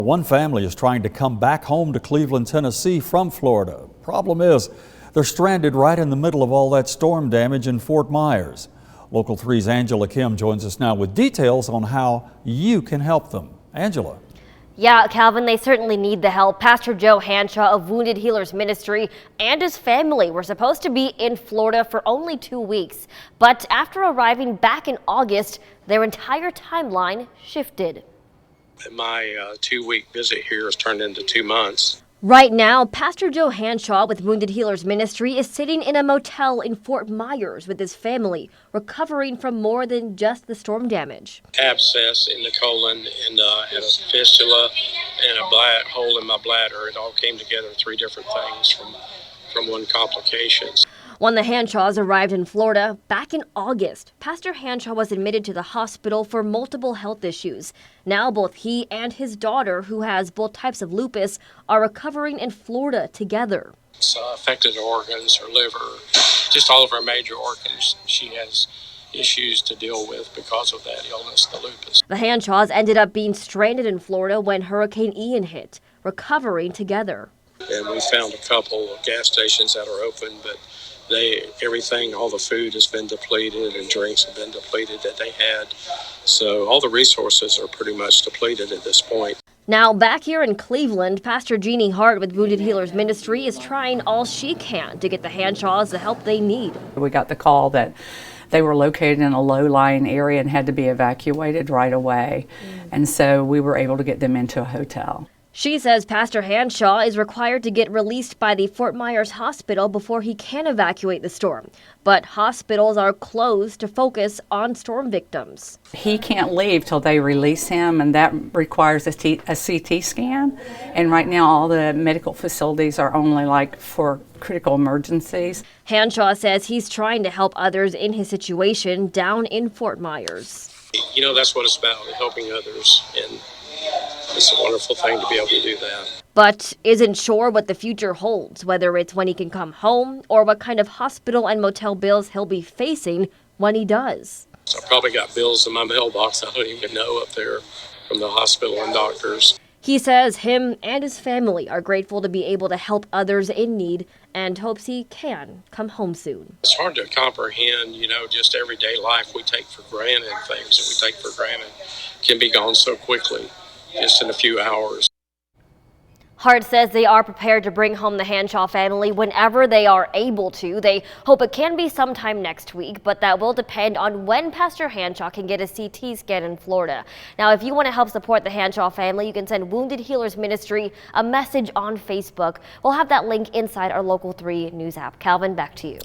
One family is trying to come back home to Cleveland, Tennessee from Florida. Problem is, they're stranded right in the middle of all that storm damage in Fort Myers. Local 3's Angela Kim joins us now with details on how you can help them. Angela. Yeah, Calvin, they certainly need the help. Pastor Joe Hanshaw of Wounded Healers Ministry and his family were supposed to be in Florida for only 2 weeks. But after arriving back in August, their entire timeline shifted. My 2-week visit here has turned into 2 months. Right now, Pastor Joe Hanshaw with Wounded Healers Ministry is sitting in a motel in Fort Myers with his family, recovering from more than just the storm damage. Abscess in the colon and a fistula and a hole in my bladder. It all came together, 3 different things from one complication. When the Hanshaws arrived in Florida back in August, Pastor Hanshaw was admitted to the hospital for multiple health issues. Now both he and his daughter, who has both types of lupus, are recovering in Florida together. It's affected her organs, her liver, just all of her major organs. She has issues to deal with because of that illness, the lupus. The Hanshaws ended up being stranded in Florida when Hurricane Ian hit, recovering together. And we found a couple of gas stations that are open, but all the food has been depleted and drinks have been depleted that they had. So all the resources are pretty much depleted at this point. Now back here in Cleveland, Pastor Jeannie Hart with Wounded Healers Ministry is trying all she can to get the Hanshaws the help they need. We got the call that they were located in a low-lying area and had to be evacuated right away. And so we were able to get them into a hotel. She says Pastor Hanshaw is required to get released by the Fort Myers Hospital before he can evacuate the storm. But hospitals are closed to focus on storm victims. He can't leave till they release him, and that requires a CT scan. And right now all the medical facilities are only for critical emergencies. Hanshaw says he's trying to help others in his situation down in Fort Myers. You know, that's what it's about, helping others. And it's a wonderful thing to be able to do that. But isn't sure what the future holds, whether it's when he can come home or what kind of hospital and motel bills he'll be facing when he does. So I probably got bills in my mailbox I don't even know up there from the hospital and doctors. He says him and his family are grateful to be able to help others in need and hopes he can come home soon. It's hard to comprehend, just everyday life we take for granted. Things that we take for granted can be gone so quickly, just in a few hours. Hart says they are prepared to bring home the Hanshaw family whenever they are able to. They hope it can be sometime next week, but that will depend on when Pastor Hanshaw can get a CT scan in Florida. Now, if you want to help support the Hanshaw family, you can send Wounded Healers Ministry a message on Facebook. We'll have that link inside our Local 3 news app. Calvin, back to you.